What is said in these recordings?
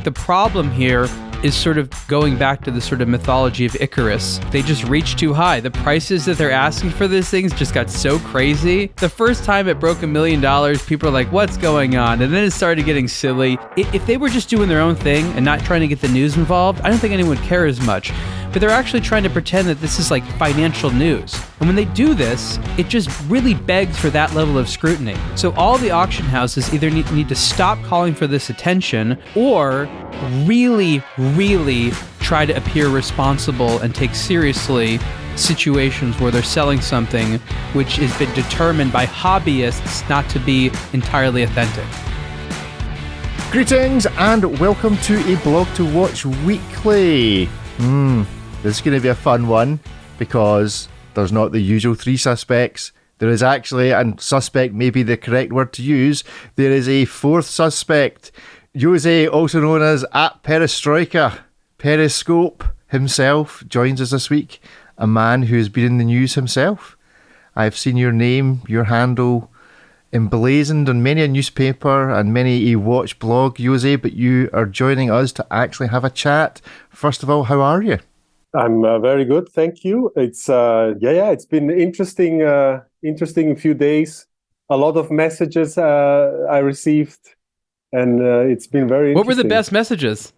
The problem here is sort of going back to the sort of mythology of Icarus. They just reached too high. The prices that they're asking for these things just got so crazy. The first time it broke $1 million, people are like, what's going on? And then it started getting silly. If they were just doing their own thing and not trying to get the news involved, I don't think anyone would care as much. But they're actually trying to pretend that this is like financial news. And when they do this, it just really begs for that level of scrutiny. So all the auction houses either need to stop calling for this attention or really try to appear responsible and take seriously situations where they're selling something which has been determined by hobbyists not to be entirely authentic. Greetings and welcome to aBlogtoWatch Weekly. This is going to be a fun one because there's not the usual three suspects. There is actually, and suspect may be the correct word to use, there is a fourth suspect. Jose, also known as @Pereztroika Perezcope himself, joins us this week. A man who has been in the news himself. I've seen your name, your handle, emblazoned on many a newspaper and many a watch blog, Jose, but you are joining us to actually have a chat. First of all, how are you? I'm very good, thank you. It's it's been interesting few days. A lot of messages I received, and it's been very interesting. What were the best messages?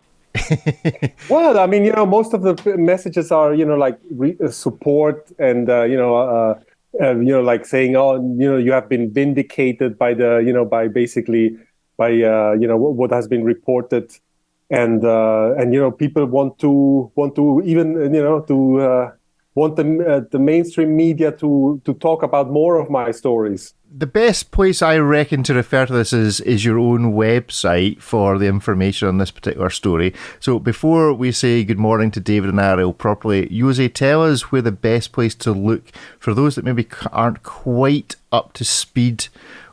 Well, I mean, most of the messages are, like support and like saying, oh, you have been vindicated by the, by what has been reported. And people want to even want the mainstream media to talk about more of my stories. The best place I reckon to refer to this is your own website for the information on this particular story. So before we say good morning to David and Ariel properly, Jose, tell us where the best place to look for those that maybe aren't quite up to speed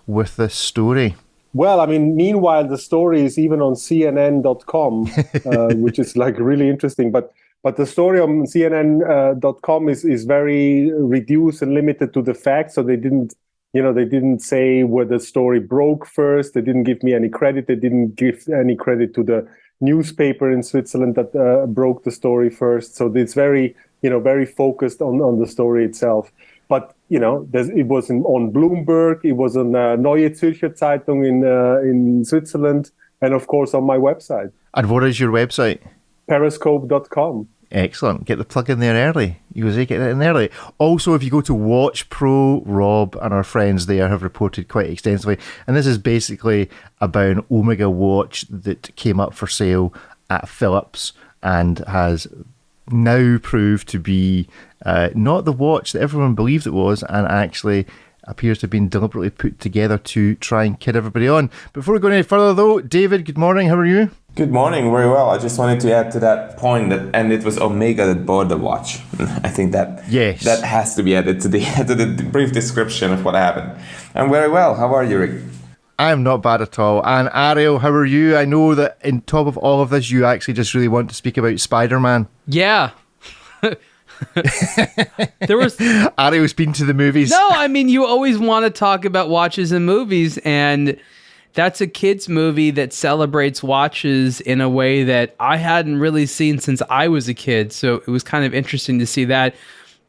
with this story. Well, I mean, meanwhile, the story is even on CNN.com, which is like really interesting. But the story on CNN.com is very reduced and limited to the facts. So they didn't say where the story broke first. They didn't give me any credit. They didn't give any credit to the newspaper in Switzerland that broke the story first. So it's very, very focused on the story itself. But, it was on Bloomberg, it was on Neue Zürcher Zeitung in Switzerland, and of course on my website. And what is your website? Perezcope.com. Excellent. Get the plug in there early. Jose, get it in early. Also, if you go to Watch Pro, Rob and our friends there have reported quite extensively. And this is basically about an Omega watch that came up for sale at Philips and has now proved to be not the watch that everyone believed it was, and actually appears to have been deliberately put together to try and kid everybody on. Before we go any further though, David, good morning, how are you? Good morning, very well. I just wanted to add to that point and it was Omega that bought the watch. I think that that has to be added to the brief description of what happened. I'm very well. How are you, Rick? I'm not bad at all. And Ariel, how are you? I know that in top of all of this, you actually just really want to speak about Spiderman. Yeah. Ariel's been to the movies. No, I mean, you always want to talk about watches and movies, and that's a kid's movie that celebrates watches in a way that I hadn't really seen since I was a kid. So it was kind of interesting to see that.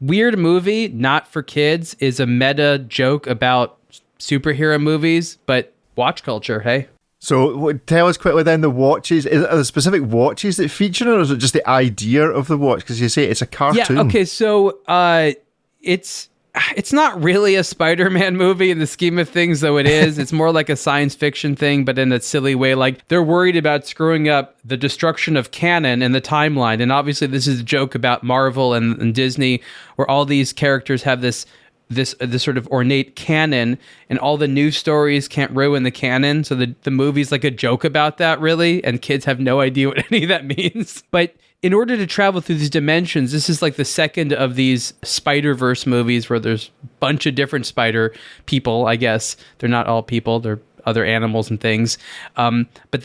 Weird movie, not for kids, is a meta joke about superhero movies, but watch culture, hey? So tell us quickly then, the watches, are there specific watches that feature it, or is it just the idea of the watch? Because you say it's a cartoon. Yeah, okay, so it's not really a Spider-Man movie in the scheme of things, though it is. It's more like a science fiction thing, but in a silly way. Like, they're worried about screwing up the destruction of canon and the timeline. And obviously this is a joke about Marvel and Disney, where all these characters have this sort of ornate canon, and all the news stories can't ruin the canon. So the movie's like a joke about that, really, and kids have no idea what any of that means. But in order to travel through these dimensions, this is like the second of these Spider-Verse movies where there's a bunch of different spider people, I guess. They're not all people, they're other animals and things. But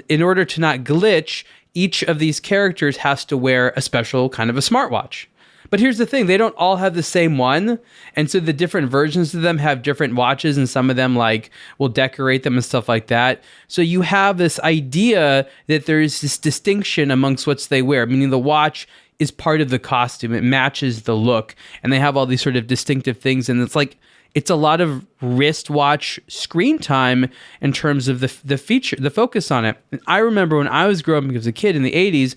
in order to not glitch, each of these characters has to wear a special kind of a smartwatch. But here's the thing, they don't all have the same one. And so the different versions of them have different watches, and some of them like will decorate them and stuff like that. So you have this idea that there's this distinction amongst what they wear, meaning the watch is part of the costume. It matches the look, and they have all these sort of distinctive things. And it's like, it's a lot of wristwatch screen time in terms of the feature, the focus on it. And I remember when I was growing up as a kid in the 80s,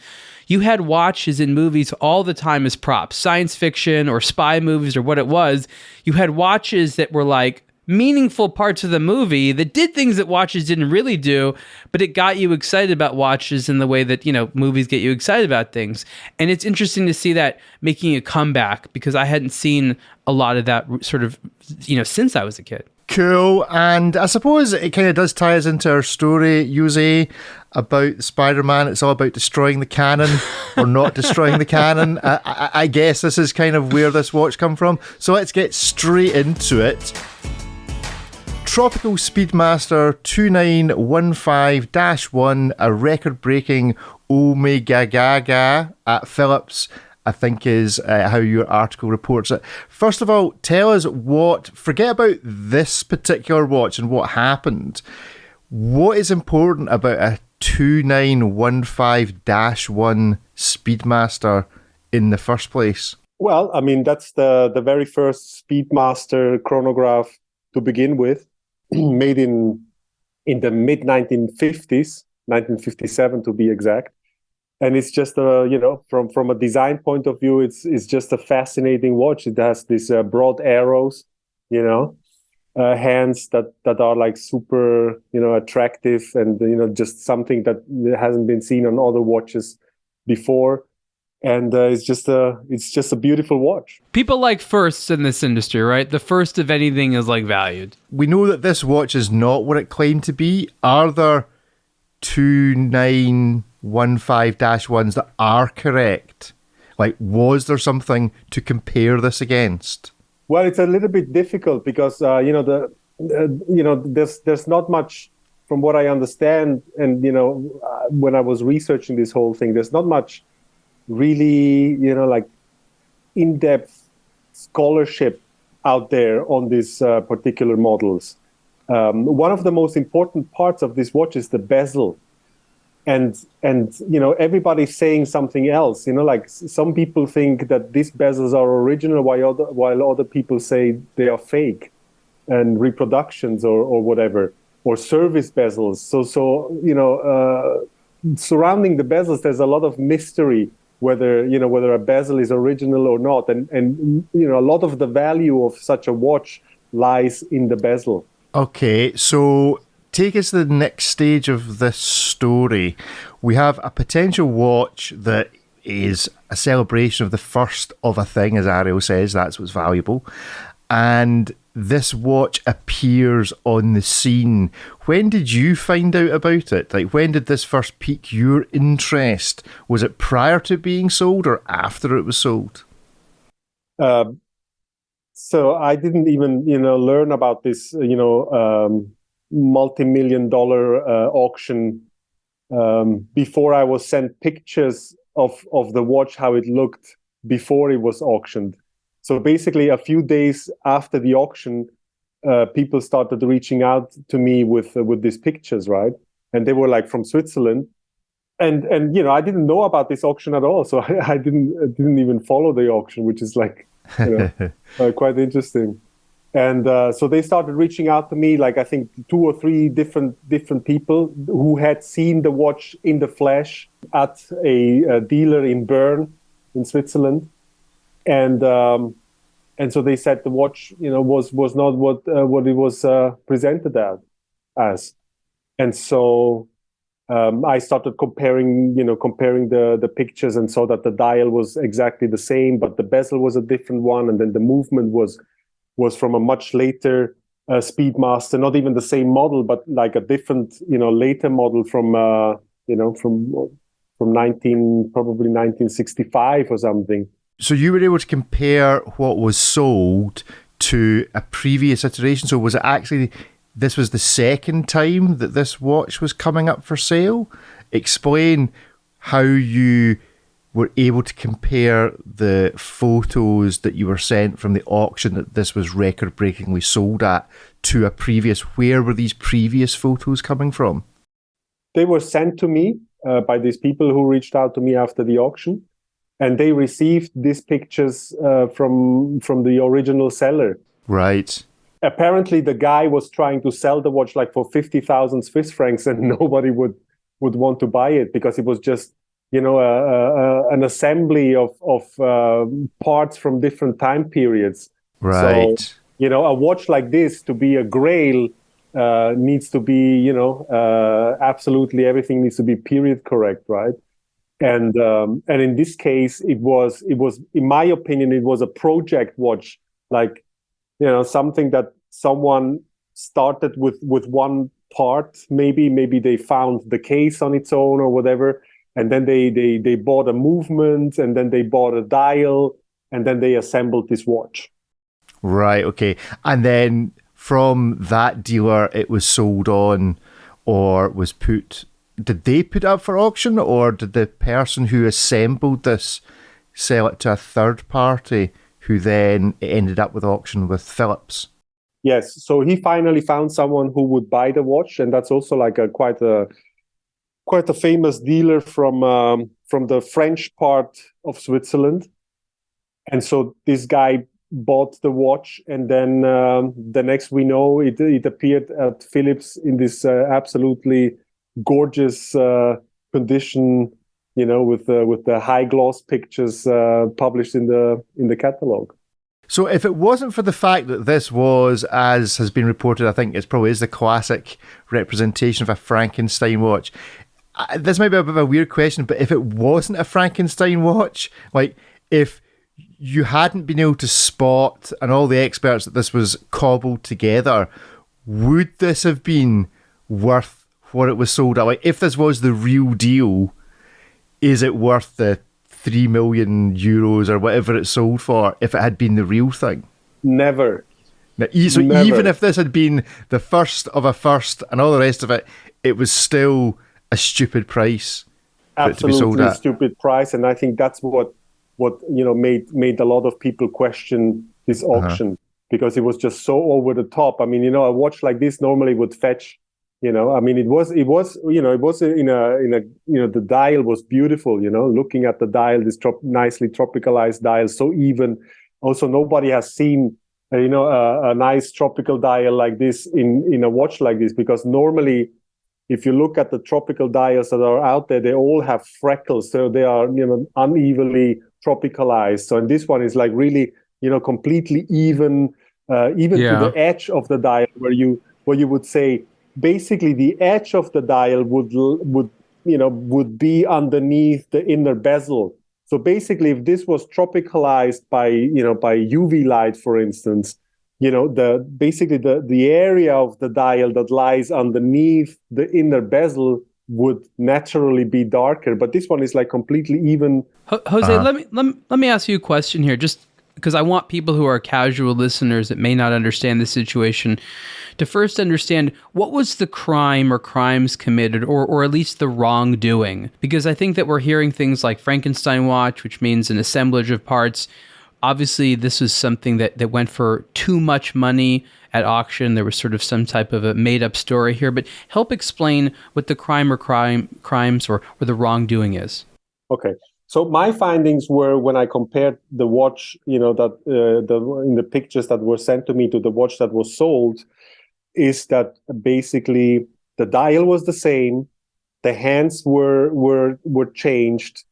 you had watches in movies all the time as props, science fiction or spy movies or what it was. You had watches that were like meaningful parts of the movie that did things that watches didn't really do, but it got you excited about watches in the way that, you know, movies get you excited about things. And it's interesting to see that making a comeback, because I hadn't seen a lot of that sort of, you know, since I was a kid. Cool. And I suppose it kind of does tie us into our story, Jose, about Spider-Man. It's all about destroying the canon or not destroying the canon. I guess this is kind of where this watch come from. So let's get straight into it. Tropical Speedmaster 2915-1, a record-breaking Omega at Phillips, I think is how your article reports it. First of all, tell us forget about this particular watch and what happened. What is important about a 2915-1 Speedmaster in the first place? Well, I mean, that's the very first Speedmaster chronograph to begin with, made in the mid-1950s, 1957 to be exact. And it's just from a design point of view, it's just a fascinating watch. It has these broad arrows, hands that are like super, attractive, and just something that hasn't been seen on other watches before. And it's just a beautiful watch. People like firsts in this industry, right? The first of anything is like valued. We know that this watch is not what it claimed to be. Are there 2915-1s that are correct? Like, was there something to compare this against? Well, it's a little bit difficult because there's not much, from what I understand, and when I was researching this whole thing, there's not much really like in-depth scholarship out there on these particular models. One of the most important parts of this watch is the bezel. And everybody's saying something else. Like some people think that these bezels are original, while other people say they are fake and reproductions or whatever, or service bezels. So surrounding the bezels, there's a lot of mystery whether a bezel is original or not, and a lot of the value of such a watch lies in the bezel. Okay, so take us to the next stage of this story. We have a potential watch that is a celebration of the first of a thing, as Ariel says. That's what's valuable. And this watch appears on the scene. When did you find out about it? Like, when did this first pique your interest? Was it prior to being sold or after it was sold? So I didn't even, learn about this, multi-million-dollar auction before I was sent pictures of the watch, how it looked before it was auctioned. So basically, a few days after the auction, people started reaching out to me with these pictures, right? And they were like from Switzerland, and I didn't know about this auction at all, so I didn't even follow the auction, which is like quite interesting. And so they started reaching out to me, like I think 2 or 3 different people who had seen the watch in the flesh at a dealer in Bern, in Switzerland. And so they said the watch, was not what it was presented as. And so I started comparing the pictures, and saw that the dial was exactly the same, but the bezel was a different one, and then the movement was from a much later Speedmaster, not even the same model, but like a different, later model from 1965 or something. So you were able to compare what was sold to a previous iteration. So was it actually, this was the second time that this watch was coming up for sale? Explain how you were able to compare the photos that you were sent from the auction that this was record-breakingly sold at to a previous, where were these previous photos coming from? They were sent to me by these people who reached out to me after the auction, and they received these pictures from the original seller. Right. Apparently, the guy was trying to sell the watch like for 50,000 Swiss francs, and nobody would want to buy it because it was just, an assembly of parts from different time periods. Right. So, a watch like this to be a grail needs to be, absolutely everything needs to be period correct, right? And in this case, it was, in my opinion, it was a project watch, like, something that someone started with one part. Maybe they found the case on its own or whatever, and then they bought a movement, and then they bought a dial, and then they assembled this watch. Right. Okay. And then from that dealer, it was sold on, or was put. Did they put it up for auction, or did the person who assembled this sell it to a third party, who then ended up with auction with Philips? Yes. So he finally found someone who would buy the watch, and that's also like quite a famous dealer from the French part of Switzerland. And so this guy bought the watch, and then the next we know, it appeared at Philips in this absolutely gorgeous condition, with the high gloss pictures published in the catalog. So if it wasn't for the fact that this was, as has been reported, I think it probably is the classic representation of a Frankenstein watch. This might be a bit of a weird question, but if it wasn't a Frankenstein watch, like if you hadn't been able to spot, and all the experts, that this was cobbled together, would this have been worth what it was sold at? Like, if this was the real deal, is it worth the 3 million euros or whatever it sold for if it had been the real thing? Never. Now, so Never. Even if this had been the first of a first and all the rest of it, it was still a stupid price for it to be sold at. Stupid price, and I think that's what made a lot of people question this auction, because it was just so over the top. I mean, a watch like this normally would fetch, it was in a the dial was beautiful, looking at the dial, this nicely tropicalized dial, so even. Also, nobody has seen, a nice tropical dial like this in a watch like this, because normally, if you look at the tropical dials that are out there, they all have freckles, so they are, unevenly tropicalized. So, and this one is like really, completely even, even to the edge of the dial, where you would say, basically the edge of the dial would be underneath the inner bezel. So basically, if this was tropicalized by UV light, for instance, the area of the dial that lies underneath the inner bezel would naturally be darker. But this one is like completely even. Jose, let me ask you a question here, just because I want people who are casual listeners that may not understand the situation to first understand what was the crime or crimes committed, or at least the wrongdoing. Because I think that we're hearing things like Frankenstein watch, which means an assemblage of parts. Obviously, this is something that went for too much money at auction. There was sort of some type of a made-up story here. But help explain what the crime or crimes or the wrongdoing is. Okay. So my findings were, when I compared the watch, that in the pictures that were sent to me, to the watch that was sold, is that basically the dial was the same, the hands were changed,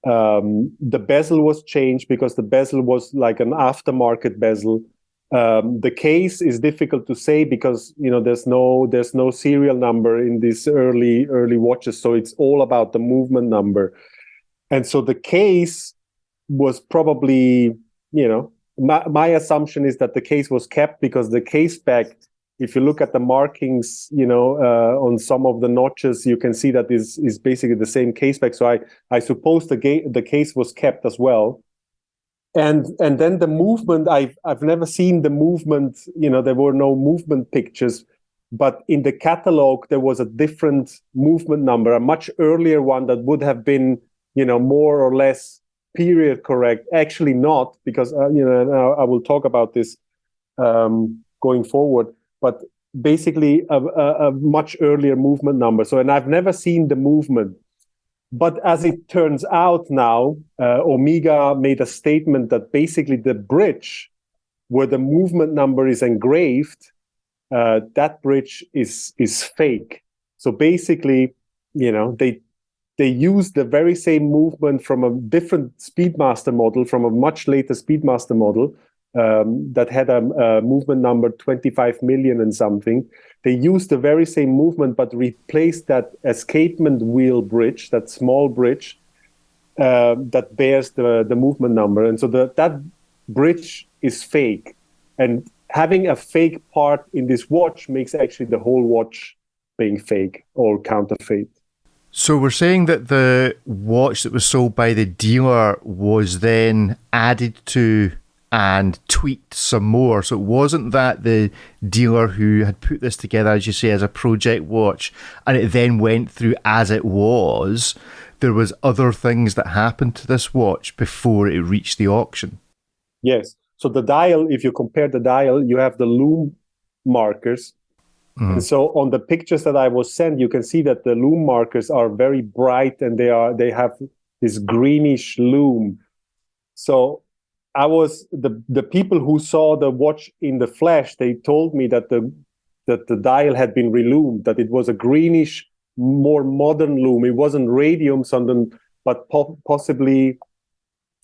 the bezel was changed because the bezel was like an aftermarket bezel. The case is difficult to say because there's no serial number in these early watches, so it's all about the movement number. And so the case was probably, my assumption is that the case was kept, because the case back, if you look at the markings, on some of the notches, you can see that is basically the same case back. So I suppose the case was kept as well. And then the movement, I've never seen the movement, there were no movement pictures, but in the catalog, there was a different movement number, a much earlier one that would have been more or less period correct. Actually not, because I will talk about this going forward, but basically a much earlier movement number. So, and I've never seen the movement, but as it turns out now, Omega made a statement that basically the bridge where the movement number is engraved, that bridge is fake. So basically, they used the very same movement from a different Speedmaster model, from a much later Speedmaster model that had a movement number 25 million and something. They used the very same movement, but replaced that escapement wheel bridge, that small bridge that bears the movement number. And so that bridge is fake. And having a fake part in this watch makes actually the whole watch being fake or counterfeit. So we're saying that the watch that was sold by the dealer was then added to and tweaked some more. So it wasn't that the dealer who had put this together, as you say, as a project watch, and it then went through as it was. There was other things that happened to this watch before it reached the auction. Yes. So the dial, if you compare the dial, you have the lume markers. And so on the pictures that I was sent, you can see that the lume markers are very bright and they have this greenish lume. So the people who saw the watch in the flesh, they told me that the dial had been relumed, that it was a greenish, more modern lume. It wasn't radium something, but possibly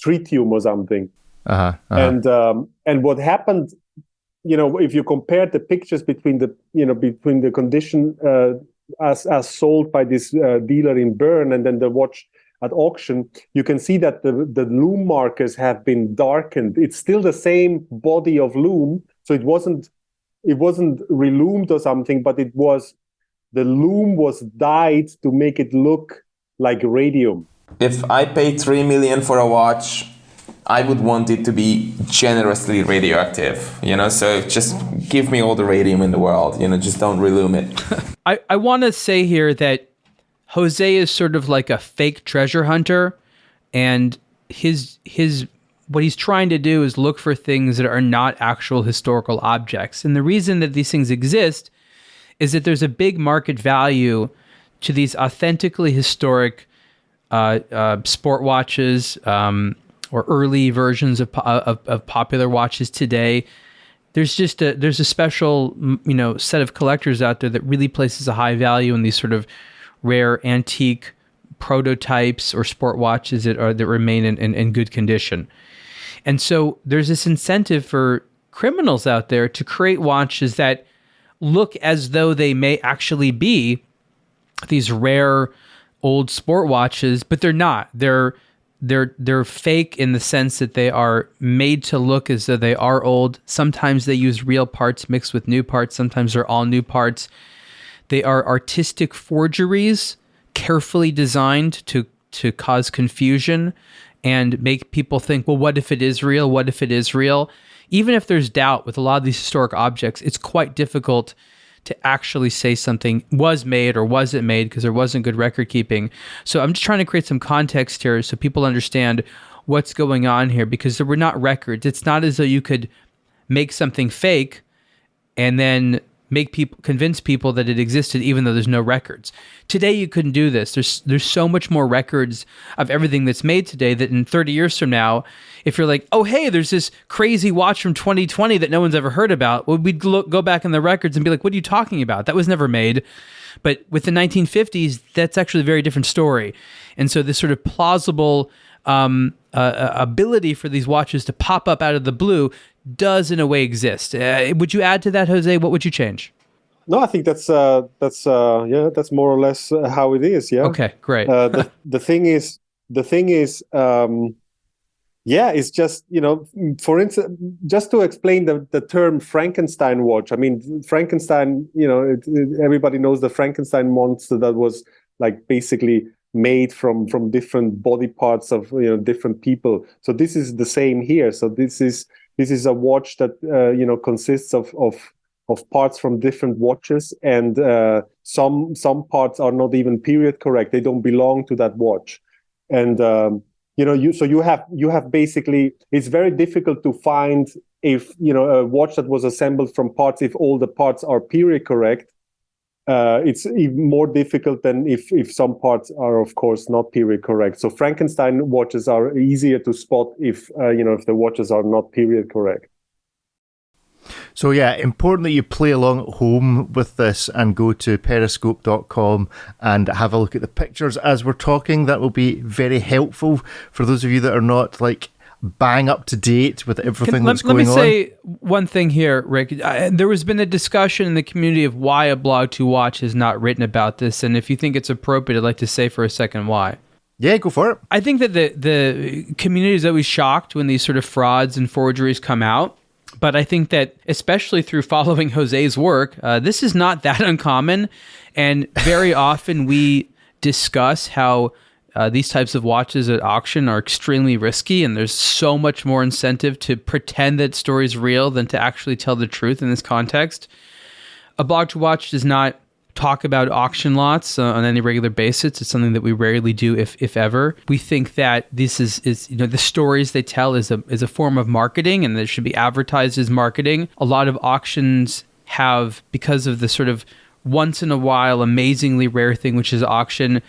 tritium or something. And what happened, if you compare the pictures between the condition as sold by this dealer in Bern and then the watch at auction, you can see that the lume markers have been darkened. It's still the same body of lume, so it wasn't relumed or something, but the lume was dyed to make it look like radium. If I paid 3 million for a watch, I would want it to be generously radioactive, so just give me all the radium in the world, just don't relume it. I want to say here that Jose is sort of like a fake treasure hunter, and what he's trying to do is look for things that are not actual historical objects. And the reason that these things exist is that there's a big market value to these authentically historic sport watches, or early versions of popular watches today. There's a special set of collectors out there that really places a high value in these sort of rare antique prototypes or sport watches that remain in good condition. And so there's this incentive for criminals out there to create watches that look as though they may actually be these rare old sport watches, but they're not. They're fake in the sense that they are made to look as though they are old. Sometimes they use real parts mixed with new parts. Sometimes they're all new parts. They are artistic forgeries, carefully designed to cause confusion and make people think, well, what if it is real? What if it is real? Even if there's doubt with a lot of these historic objects, it's quite difficult to actually say something was made or wasn't made because there wasn't good record keeping. So I'm just trying to create some context here so people understand what's going on here, because there were not records. It's not as though you could make something fake and then convince people that it existed even though there's no records. Today you couldn't do this. There's so much more records of everything that's made today that in 30 years from now, if you're like, oh hey, there's this crazy watch from 2020 that no one's ever heard about, well, we'd go back in the records and be like, what are you talking about? That was never made. But with the 1950s, that's actually a very different story. And so this sort of plausible ability for these watches to pop up out of the blue does in a way exist. Would you add to that, Jose? What would you change? No, I think that's more or less how it is. Yeah. Okay, great. The thing is, it's just, for instance, just to explain the term Frankenstein watch. I mean, Frankenstein, everybody knows the Frankenstein monster that was like basically made from different body parts of different people. So this is the same here. So this is a watch that consists of parts from different watches, and some parts are not even period correct. They don't belong to that watch. And you have basically, it's very difficult to find if a watch that was assembled from parts, if all the parts are period correct. It's even more difficult than if some parts are, of course, not period correct. So Frankenstein watches are easier to spot if the watches are not period correct. So yeah, important that you play along at home with this and go to Perezcope.com and have a look at the pictures as we're talking. That will be very helpful for those of you that are not like bang up to date with everything that's going on. Let me say one thing here, Rick. There has been a discussion in the community of why aBlogtoWatch has not written about this, and if you think it's appropriate, I'd like to say for a second why. Yeah, go for it. I think that the community is always shocked when these sort of frauds and forgeries come out. But I think that, especially through following Jose's work, this is not that uncommon. And very often we discuss how these types of watches at auction are extremely risky, and there's so much more incentive to pretend that story's real than to actually tell the truth in this context. aBlogtoWatch does not talk about auction lots on any regular basis. It's something that we rarely do, if ever. We think that this is the stories they tell is a form of marketing, and that should be advertised as marketing. A lot of auctions have, because of the sort of once in a while amazingly rare thing, which is auction,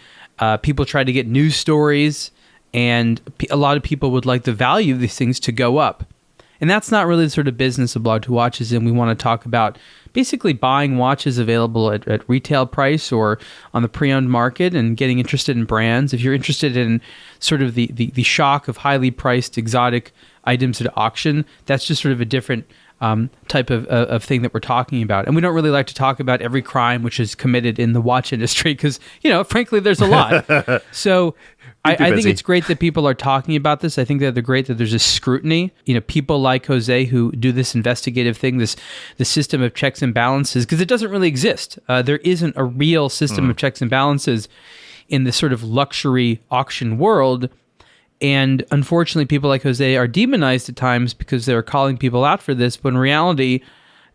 people try to get news stories, and a lot of people would like the value of these things to go up. And that's not really the sort of business aBlogtoWatch is in. We want to talk about basically buying watches available at retail price or on the pre-owned market and getting interested in brands. If you're interested in sort of the shock of highly priced exotic items at auction, that's just sort of a different type of thing that we're talking about. And we don't really like to talk about every crime which is committed in the watch industry because, frankly, there's a lot. So I think it's great that people are talking about this. I think that they're great that there's a scrutiny. People like Jose who do this investigative thing, the system of checks and balances, because it doesn't really exist. There isn't a real system of checks and balances in this sort of luxury auction world. And unfortunately, people like Jose are demonized at times because they're calling people out for this. But in reality,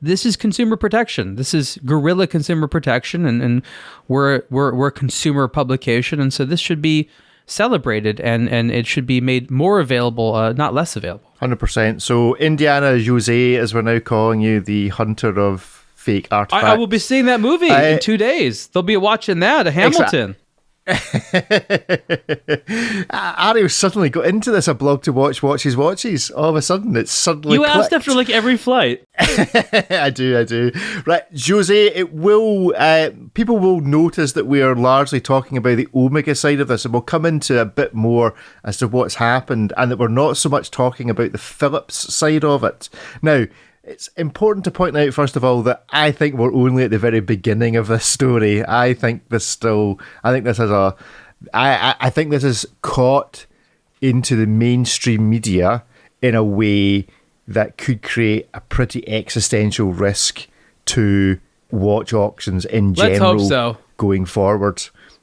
this is consumer protection. This is guerrilla consumer protection, and we're a consumer publication, and so this should be celebrated and it should be made more available, not less available. 100%. So Indiana Jose, as we're now calling you, the hunter of fake artifacts. I will be seeing that movie in 2 days. They'll be watching that, Hamilton. Ariel suddenly got into this aBlogtoWatch watches. All of a sudden, it's suddenly clicked. Asked after like every flight. I do. Right, Jose, it will. People will notice that we are largely talking about the Omega side of this, and we'll come into a bit more as to what's happened, and that we're not so much talking about the Philips side of it. Now, it's important to point out, first of all, that I think we're only at the very beginning of this story. I think this is caught into the mainstream media in a way that could create a pretty existential risk to watch auctions in general. Let's hope so. Going forward.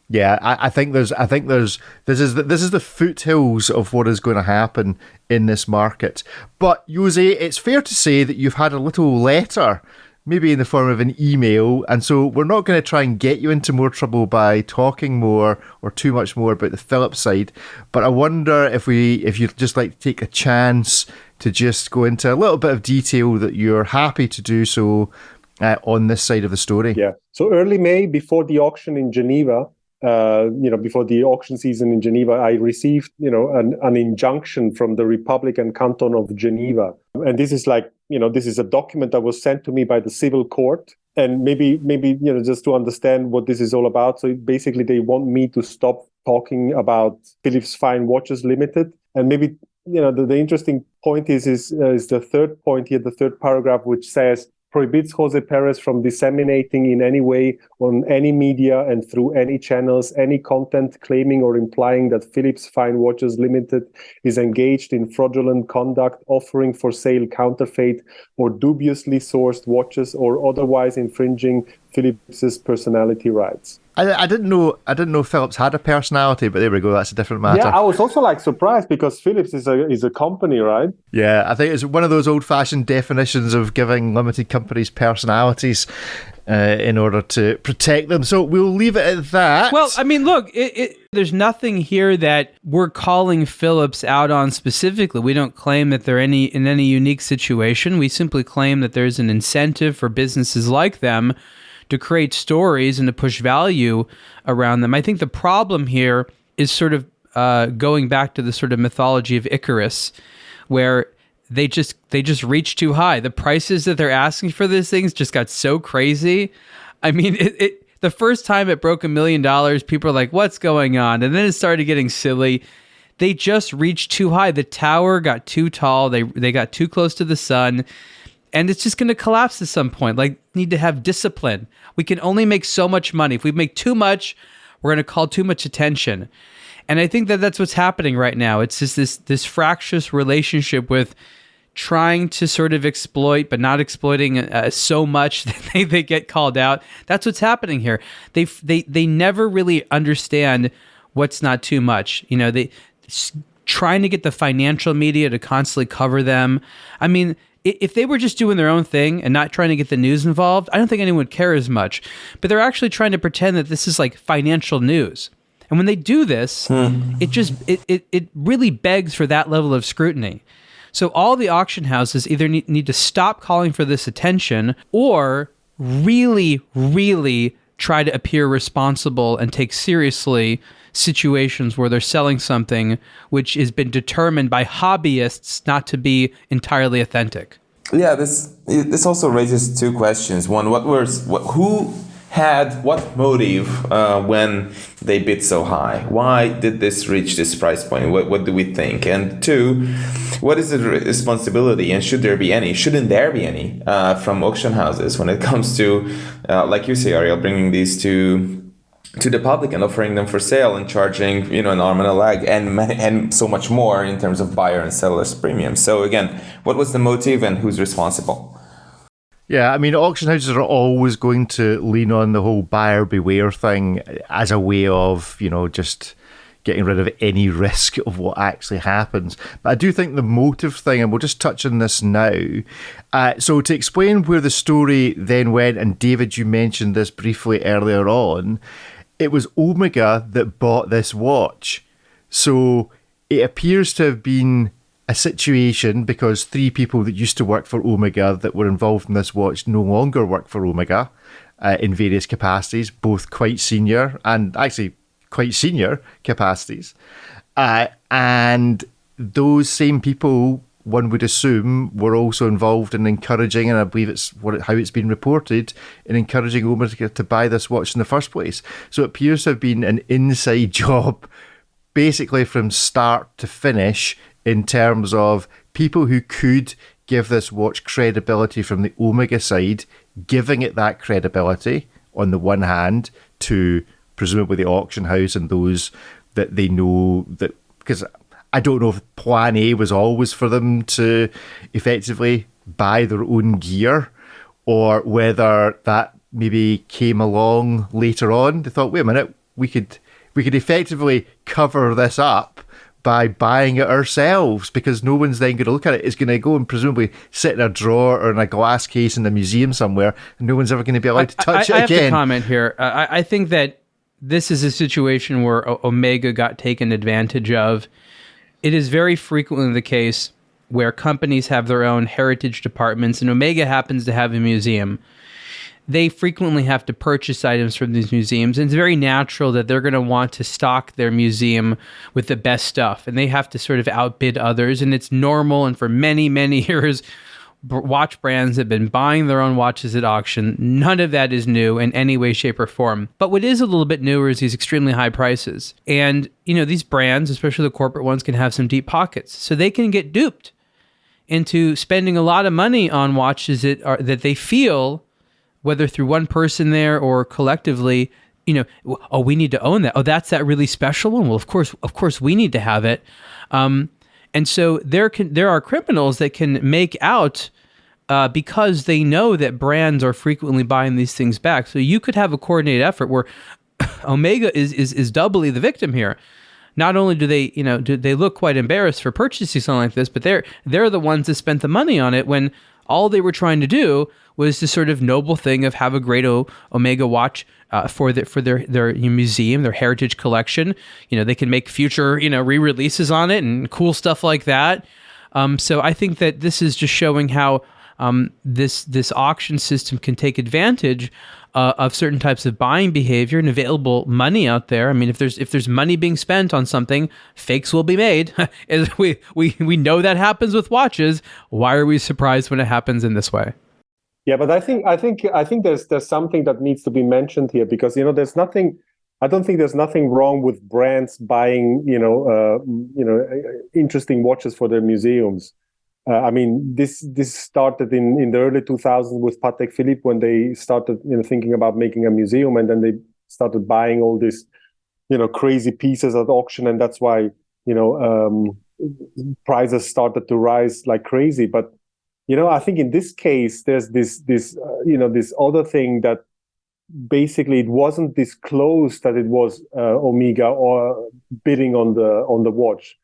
Yeah, I think this is the foothills of what is going to happen in this market. But Jose, it's fair to say that you've had a little letter, maybe in the form of an email, and so we're not going to try and get you into more trouble by talking more or too much more about the Philips side. But I wonder if you'd just like to take a chance to just go into a little bit of detail that you're happy to do so on this side of the story. Yeah. So early May, before the auction in Geneva. Before the auction season in Geneva, I received, an injunction from the Republican Canton of Geneva. And this is this is a document that was sent to me by the civil court. And maybe, just to understand what this is all about. So basically, they want me to stop talking about Philips Fine Watches Limited. And maybe, the interesting point is the third point here, the third paragraph, which says, prohibits Jose Perez from disseminating in any way on any media and through any channels any content claiming or implying that Philips Fine Watches Limited is engaged in fraudulent conduct, offering for sale counterfeit or dubiously sourced watches, or otherwise infringing Philips's personality rights. I didn't know Philips had a personality, but there we go. That's a different matter. Yeah, I was also surprised because Philips is a company, right? Yeah, I think it's one of those old-fashioned definitions of giving limited companies personalities. in order to protect them. So we'll leave it at that. Well, I mean, look, there's nothing here that we're calling Philips out on specifically. We don't claim that they're in any unique situation. We simply claim that there's an incentive for businesses like them to create stories and to push value around them. I think the problem here is sort of going back to the sort of mythology of Icarus, where they just reached too high. The prices that they're asking for these things just got so crazy. I mean, the first time it broke $1 million, people are like, what's going on? And then it started getting silly. They just reached too high. The tower got too tall. They got too close to the sun. And it's just going to collapse at some point. Like, need to have discipline. We can only make so much money. If we make too much, we're going to call too much attention. And I think that that's what's happening right now. It's just this fractious relationship with trying to sort of exploit, but not exploiting so much that they get called out. That's what's happening here. They never really understand what's not too much. You know, they trying to get the financial media to constantly cover them. I mean, if they were just doing their own thing and not trying to get the news involved, I don't think anyone would care as much. But they're actually trying to pretend that this is like financial news. And when they do this, it really begs for that level of scrutiny. So all the auction houses either need to stop calling for this attention or really, really try to appear responsible and take seriously situations where they're selling something which has been determined by hobbyists not to be entirely authentic. Yeah, this also raises two questions. One, who had what motive when they bid so high? Why did this reach this price point? What do we think? And two, what is the responsibility, and shouldn't there be any from auction houses when it comes to, like you say, Ariel, bringing these to the public and offering them for sale and charging, an arm and a leg and so much more in terms of buyer and seller's premium. So again, what was the motive and who's responsible? Yeah, I mean, auction houses are always going to lean on the whole buyer beware thing as a way of, just getting rid of any risk of what actually happens. But I do think the motive thing, and we'll just touch on this now. So to explain where the story then went, and David, you mentioned this briefly earlier on, it was Omega that bought this watch. So it appears to have been a situation because 3 people that used to work for Omega that were involved in this watch no longer work for Omega in various capacities, both quite senior and actually quite senior capacities. And those same people, one would assume, were also involved in encouraging, and I believe it's how it's been reported, in encouraging Omega to buy this watch in the first place. So it appears to have been an inside job basically from start to finish in terms of people who could give this watch credibility from the Omega side, giving it that credibility on the one hand to presumably the auction house and those that they know that, because I don't know if plan A was always for them to effectively buy their own gear, or whether that maybe came along later on. They thought, wait a minute, we could effectively cover this up by buying it ourselves, because no one's then going to look at it. It's going to go and presumably sit in a drawer or in a glass case in the museum somewhere, and no one's ever going to be allowed to touch it again. I have to comment here. I think that this is a situation where Omega got taken advantage of. It is very frequently the case where companies have their own heritage departments, and Omega happens to have a museum. They frequently have to purchase items from these museums, and it's very natural that they're going to want to stock their museum with the best stuff, and they have to sort of outbid others, and it's normal. And for many, many years, watch brands have been buying their own watches at auction. None of that is new in any way, shape, or form. But what is a little bit newer is these extremely high prices. And, these brands, especially the corporate ones, can have some deep pockets. So they can get duped into spending a lot of money on watches that they feel, whether through one person there or collectively, we need to own that. Oh, that's that really special one. Well, of course we need to have it. And so there are criminals that can make out because they know that brands are frequently buying these things back. So you could have a coordinated effort where Omega is doubly the victim here. Not only do they look quite embarrassed for purchasing something like this, but they're the ones that spent the money on it when All they were trying to do was this sort of noble thing of have a great Omega watch for their museum, their heritage collection. They can make future re-releases on it and cool stuff like that. So I think that this is just showing how this auction system can take advantage of certain types of buying behavior and available money out there. I mean, if there's money being spent on something, fakes will be made. we know that happens with watches. Why are we surprised when it happens in this way? Yeah, but I think there's something that needs to be mentioned here, because there's nothing. I don't think there's nothing wrong with brands buying interesting watches for their museums. I mean, this started in the early 2000s with Patek Philippe, when they started thinking about making a museum, and then they started buying all these crazy pieces at auction, and that's why prices started to rise like crazy. But I think in this case there's this other thing, that basically it wasn't disclosed that it was Omega or bidding on the watch.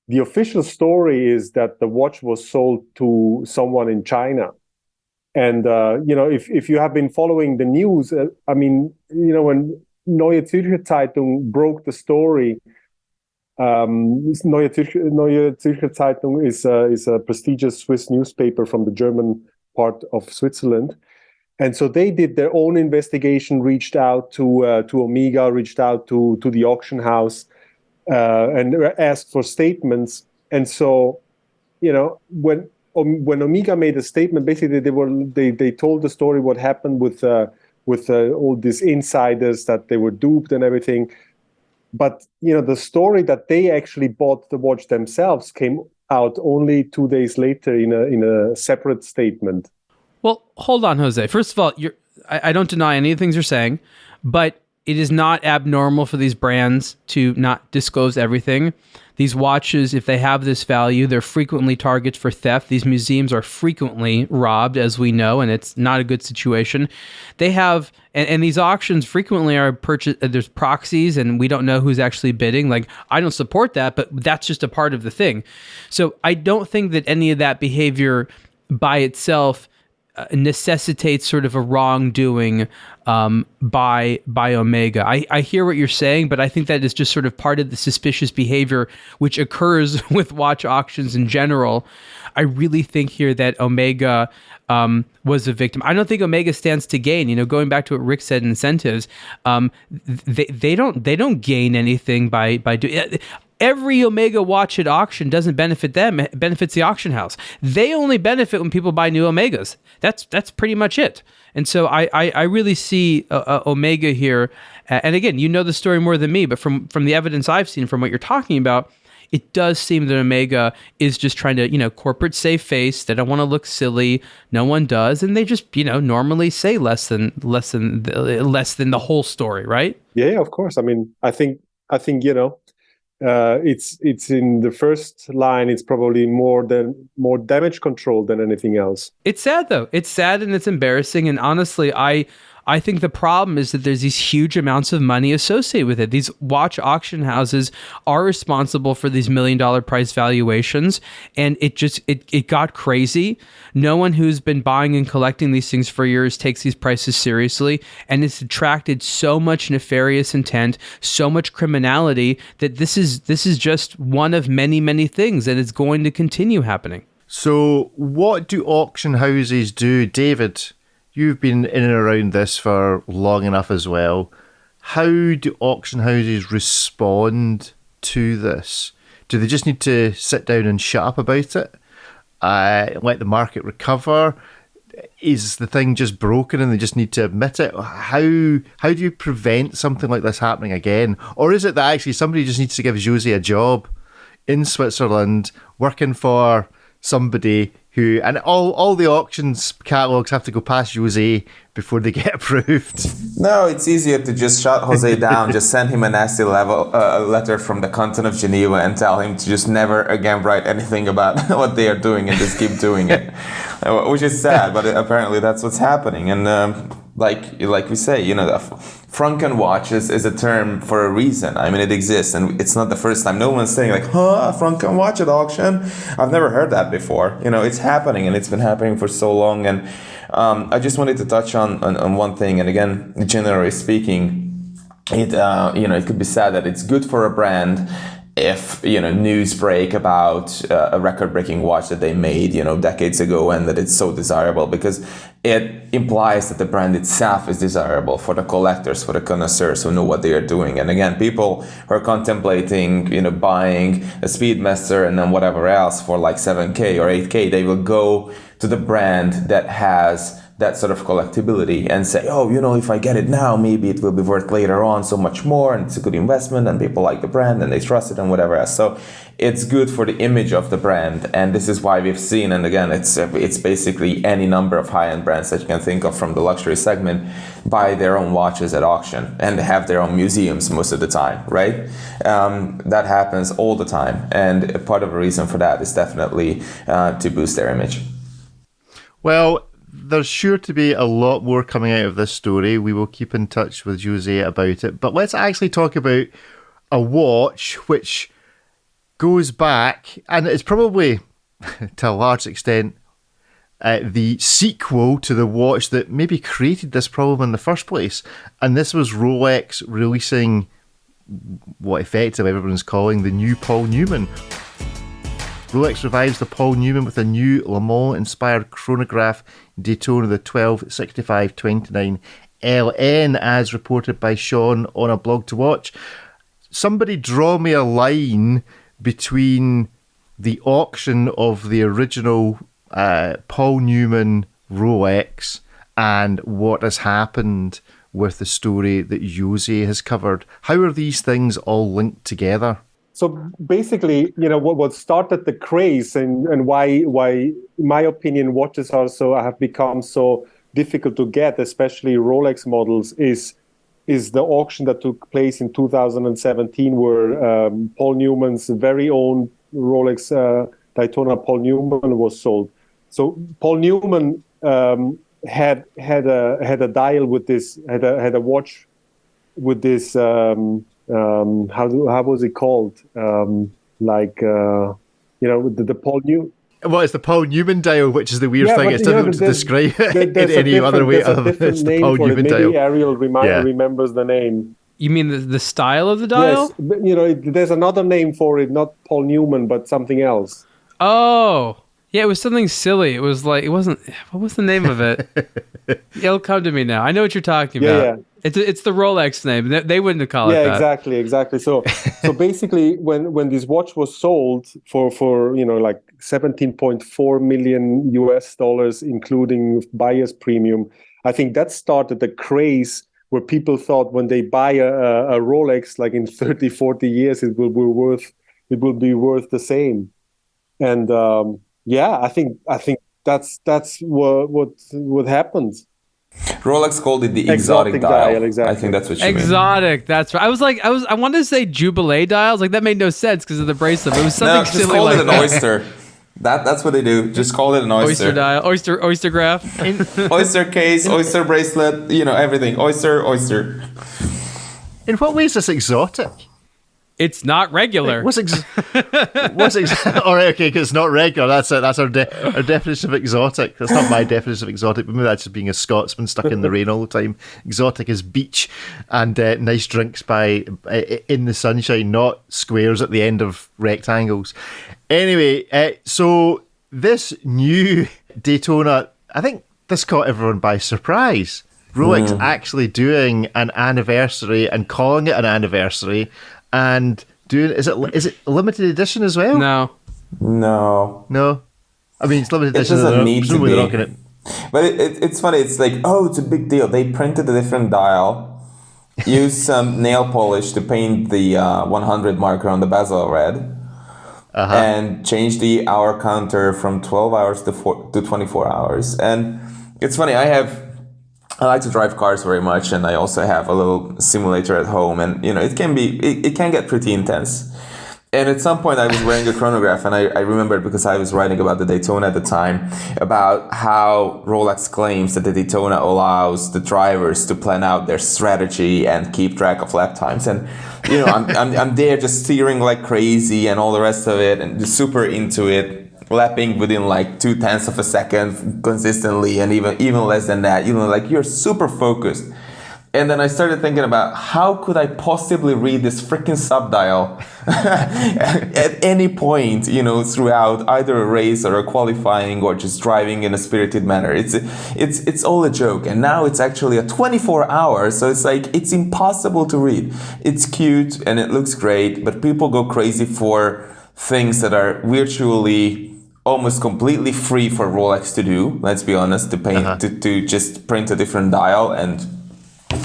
The official story is that the watch was sold to someone in China. And, if you have been following the news, I mean, when Neue Zürcher Zeitung broke the story, Neue Zürcher Zeitung is a prestigious Swiss newspaper from the German part of Switzerland. And so they did their own investigation, reached out to Omega, reached out to the auction house, and asked for statements. And so, when Omega made a statement, basically they told the story, what happened with all these insiders, that they were duped and everything. But the story that they actually bought the watch themselves came out only 2 days later in a separate statement. Well, hold on, Jose. First of all, I don't deny any of the things you're saying, but it is not abnormal for these brands to not disclose everything. These watches, if they have this value, they're frequently targets for theft. These museums are frequently robbed, as we know, and it's not a good situation. They have, and these auctions frequently are purchased, there's proxies, and we don't know who's actually bidding. Like, I don't support that, but that's just a part of the thing. So I don't think that any of that behavior by itself necessitates sort of a wrongdoing by Omega. I hear what you're saying, but I think that is just sort of part of the suspicious behavior which occurs with watch auctions in general. I really think here that Omega was a victim. I don't think Omega stands to gain. Going back to what Rick said, incentives. They don't gain anything by doing. Every Omega watch at auction doesn't benefit them; it benefits the auction house. They only benefit when people buy new Omegas. That's pretty much it. And so I really see Omega here. And again, the story more than me, but from the evidence I've seen, from what you're talking about, it does seem that Omega is just trying to, corporate save face. They don't want to look silly. No one does, and they just, normally say less than the whole story, right? Yeah, of course. I mean, I think it's in the first line. It's probably more damage control than anything else. It's sad though. It's sad and it's embarrassing. And honestly, I think the problem is that there's these huge amounts of money associated with it. These watch auction houses are responsible for these $1 million price valuations, and it got crazy. No one who's been buying and collecting these things for years takes these prices seriously, and it's attracted so much nefarious intent, so much criminality, that this is just one of many, many things, and it's going to continue happening. So what do auction houses do, David? You've been in and around this for long enough as well. How do auction houses respond to this? Do they just need to sit down and shut up about it? Let the market recover? Is the thing just broken and they just need to admit it? How do you prevent something like this happening again? Or is it that actually somebody just needs to give Jose a job in Switzerland working for somebody who, and all the auctions catalogs have to go past Jose before they get approved? No, it's easier to just shut Jose down, just send him a nasty letter from the canton of Geneva and tell him to just never again write anything about what they are doing and just keep doing it, which is sad, but apparently that's what's happening. And like we say, the Frankenwatch is a term for a reason. I mean, it exists, and it's not the first time. No one's saying like, Frankenwatch at auction? I've never heard that before. It's happening, and it's been happening for so long. And I just wanted to touch on one thing. And again, generally speaking, it could be said that it's good for a brand if news break about a record-breaking watch that they made decades ago, and that it's so desirable, because it implies that the brand itself is desirable for the collectors, for the connoisseurs who know what they are doing. And again, people who are contemplating buying a Speedmaster and then whatever else for like 7K or 8K, they will go to the brand that has that sort of collectibility and say, if I get it now, maybe it will be worth later on so much more, and it's a good investment, and people like the brand and they trust it and whatever else. So it's good for the image of the brand, and this is why we've seen, and again, it's basically any number of high-end brands that you can think of from the luxury segment buy their own watches at auction, and they have their own museums most of the time, right? That happens all the time, and part of the reason for that is definitely to boost their image. Well, there's sure to be a lot more coming out of this story. We will keep in touch with Jose about it. But let's actually talk about a watch which goes back, and it's probably, to a large extent, the sequel to the watch that maybe created this problem in the first place. And this was Rolex releasing what effectively everyone's calling the new Paul Newman. Rolex revives the Paul Newman with a new Le Mans-inspired chronograph Daytona, the 126529 LN, as reported by Sean on aBlogtoWatch. Somebody draw me a line between the auction of the original Paul Newman Rolex and what has happened with the story that Jose has covered. How are these things all linked together? So basically, what started the craze and why, in my opinion, watches have become so difficult to get, especially Rolex models, is the auction that took place in 2017, where Paul Newman's very own Rolex Daytona Paul Newman was sold. So Paul Newman had a dial with this, had a watch with this. How was it called? The Paul Newman. Well, it's the Paul Newman dial, which is the weird thing. It's difficult to describe it in any other way other than it's the Paul Newman dial. Maybe Ariel remembers the name. You mean the style of the dial? Yes, there's another name for it, not Paul Newman, but something else. Oh, yeah, it was something silly. It was like, it wasn't, what was the name of it? It'll come to me now. I know what you're talking about. Yeah. It's the Rolex name. They wouldn't have called it that. Yeah, exactly. So basically, when this watch was sold for like $17.4 million US, including buyer's premium, I think that started the craze where people thought when they buy a Rolex, like in 30, 40 years, it will be worth the same. And I think that's what happened. Rolex called it the exotic dial. Exactly. I think that's what you mean. Exotic, that's right. I wanted to say Jubilee dials. Like, that made no sense because of the bracelet. It was something silly. Just call it an oyster. That's what they do. Just call it an oyster. Oyster dial, oyster graph. Oyster case, oyster bracelet, everything. Oyster. In what way is this exotic? It's not regular. All right, okay, because it's not regular. That's it. That's our definition of exotic. That's not my definition of exotic, but maybe that's just being a Scotsman stuck in the rain all the time. Exotic is beach and nice drinks in the sunshine, not squares at the end of rectangles. Anyway, so this new Daytona, I think this caught everyone by surprise. Rolex actually doing an anniversary and calling it an anniversary. And is it limited edition as well? No. I mean, it's limited it edition. It doesn't need to be. But it's funny. It's like, it's a big deal. They printed a different dial, used some nail polish to paint the 100 marker on the bezel red, and changed the hour counter from 12 hours to 24 hours. And it's funny. I like to drive cars very much, and I also have a little simulator at home, and it can get pretty intense. And at some point I was wearing a chronograph, and I remembered, because I was writing about the Daytona at the time, about how Rolex claims that the Daytona allows the drivers to plan out their strategy and keep track of lap times. And, you know, I'm there just steering like crazy and all the rest of it, and just super into it, lapping within like 0.2 of a second consistently, and even less than that. You know, like you're super focused. And then I started thinking about how could I possibly read this freaking subdial at any point, you know, throughout either a race or a qualifying or just driving in a spirited manner. It's all a joke. And now it's actually a 24 hours. So it's like, it's impossible to read. It's cute and it looks great, but people go crazy for things that are virtually almost completely free for Rolex to do. Let's be honest, to paint, to just print a different dial and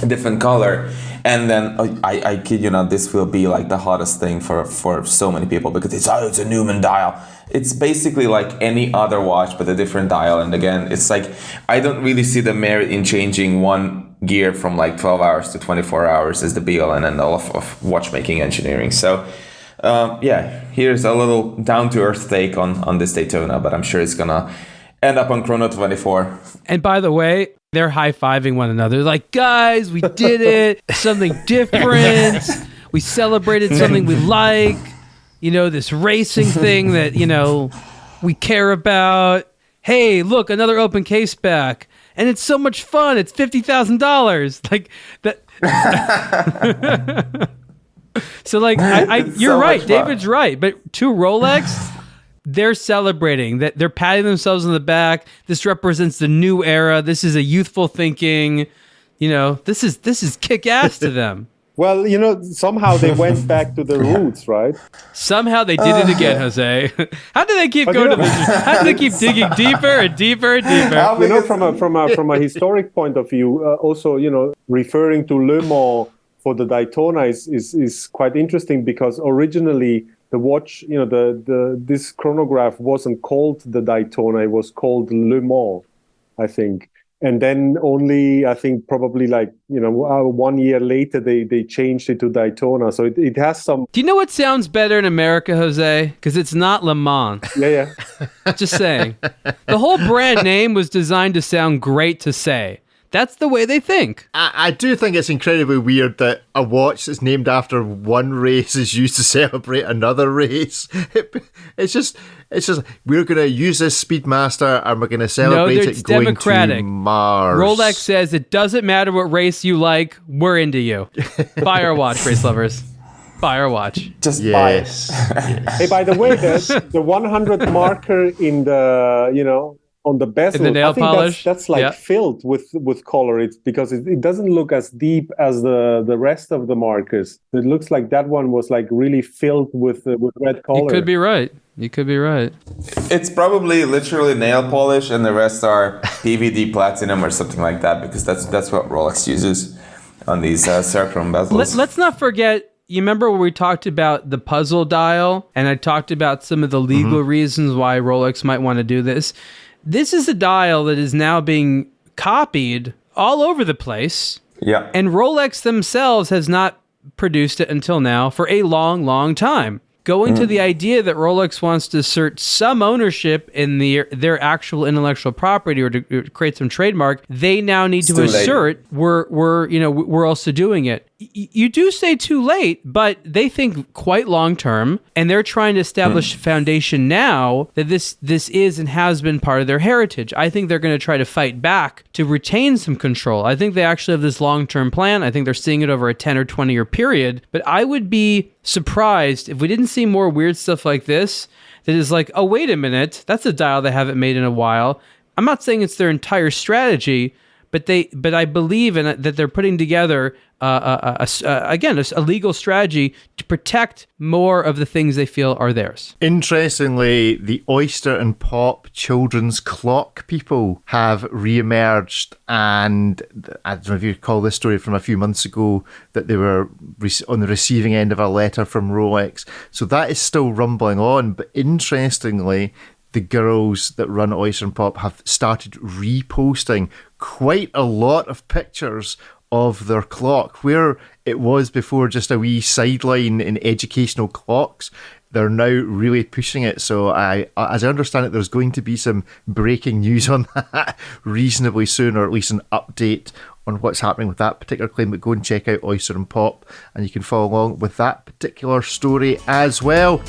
a different color, and then I kid you not, this will be like the hottest thing for so many people, because it's a Newman dial. It's basically like any other watch but a different dial. And again, it's like I don't really see the merit in changing one gear from like 12 hours to 24 hours as the be all and end all of watchmaking engineering. So here's a little down-to-earth take on this Daytona, but I'm sure it's gonna end up on Chrono 24. And by the way, they're high-fiving one another. Like, guys, we did it. Something different. We celebrated something we like. You know, this racing thing that, you know, we care about. Hey, look, another open case back. And it's so much fun. It's $50,000. Like, that. So, like, you're so right. David's right. But to Rolex, they're celebrating that, they're patting themselves on the back. This represents the new era. This is a youthful thinking. You know, this is kick ass to them. Well, you know, somehow they went back to the roots, right? Somehow they did it again, Jose. How do they keep going to this? How do they keep digging deeper and deeper and deeper? You know, from a historic point of view, also, you know, referring to Le Mans for the Daytona is quite interesting, because originally the watch, you know, this chronograph wasn't called the Daytona, it was called Le Mans, I think. And then only, I think, probably like, you know, 1 year later, they changed it to Daytona. So it has some... Do you know what sounds better in America, Jose? Because it's not Le Mans. Yeah. Just saying. The whole brand name was designed to sound great to say. That's the way they think. I do think it's incredibly weird that a watch that's named after one race is used to celebrate another race. It's just we're going to use this Speedmaster and we're going to celebrate it going democratic. To Mars. Rolex says it doesn't matter what race you like, we're into you. Buy our watch, race lovers. Buy our watch. Just buy it. Yes. Hey, by the way, the 100 marker in the, you know, on the bezel, the nail I think polish? that's like filled with color. It's because it doesn't look as deep as the rest of the markers. It looks like that one was like really filled with red color. You could be right. It's probably literally nail polish, and the rest are PVD platinum or something like that, because that's what Rolex uses on these Cerchron bezels. Let's not forget. You remember when we talked about the puzzle dial, and I talked about some of the legal reasons why Rolex might want to do this. This is a dial that is now being copied all over the place. Yeah. And Rolex themselves has not produced it until now for a long, long time. Going to the idea that Rolex wants to assert some ownership in their actual intellectual property or to create some trademark, they now need to assert we're also doing it. You do say too late, but they think quite long term, and they're trying to establish a foundation now that this is and has been part of their heritage. I think they're going to try to fight back to retain some control. I think they actually have this long term plan. I think they're seeing it over a 10 or 20 year period, but I would be surprised if we didn't see more weird stuff like this that is like, oh, wait a minute, that's a dial they haven't made in a while. I'm not saying it's their entire strategy, but I believe in it, that they're putting together a legal strategy to protect more of the things they feel are theirs. Interestingly, the Oyster and Pop children's clock people have re-emerged, and I don't know if you recall this story from a few months ago, that they were on the receiving end of a letter from Rolex. So that is still rumbling on, but interestingly, the girls that run Oyster and Pop have started reposting quite a lot of pictures of their clock. Where it was before just a wee sideline in educational clocks, they're now really pushing it. So as I understand it, there's going to be some breaking news on that reasonably soon, or at least an update on what's happening with that particular claim. But go and check out Oyster and Pop, and you can follow along with that particular story as well.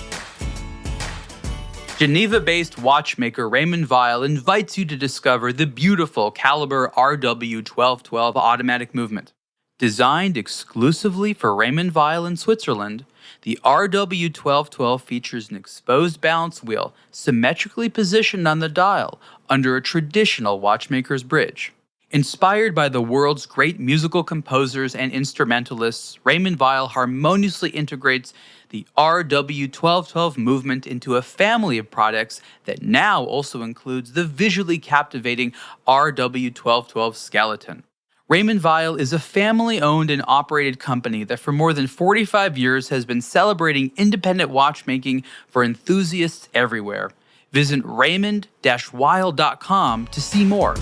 Geneva-based watchmaker Raymond Weil invites you to discover the beautiful Caliber RW1212 automatic movement. Designed exclusively for Raymond Weil in Switzerland, the RW1212 features an exposed balance wheel symmetrically positioned on the dial under a traditional watchmaker's bridge. Inspired by the world's great musical composers and instrumentalists, Raymond Weil harmoniously integrates the RW1212 movement into a family of products that now also includes the visually captivating RW1212 skeleton. Raymond Weil is a family-owned and operated company that for more than 45 years has been celebrating independent watchmaking for enthusiasts everywhere. Visit raymond-weil.com to see more.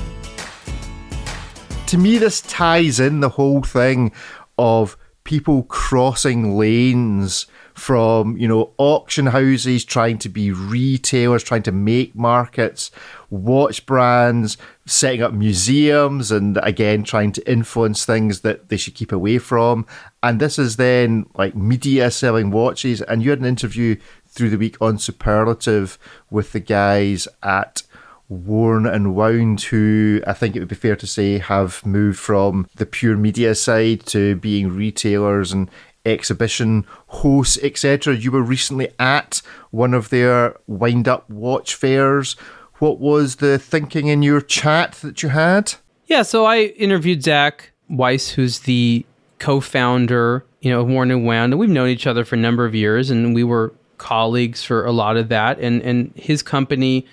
To me, this ties in the whole thing of people crossing lanes from, auction houses trying to be retailers, trying to make markets, watch brands, setting up museums, and again, trying to influence things that they should keep away from. And this is then like media selling watches. And you had an interview through the week on Superlative with the guys at Worn and Wound, who I think it would be fair to say have moved from the pure media side to being retailers and exhibition hosts, etc. You were recently at one of their wind-up watch fairs. What was the thinking in your chat that you had? Yeah, so I interviewed Zach Weiss, who's the co-founder, of Worn and Wound, and we've known each other for a number of years, and we were colleagues for a lot of that. And his company,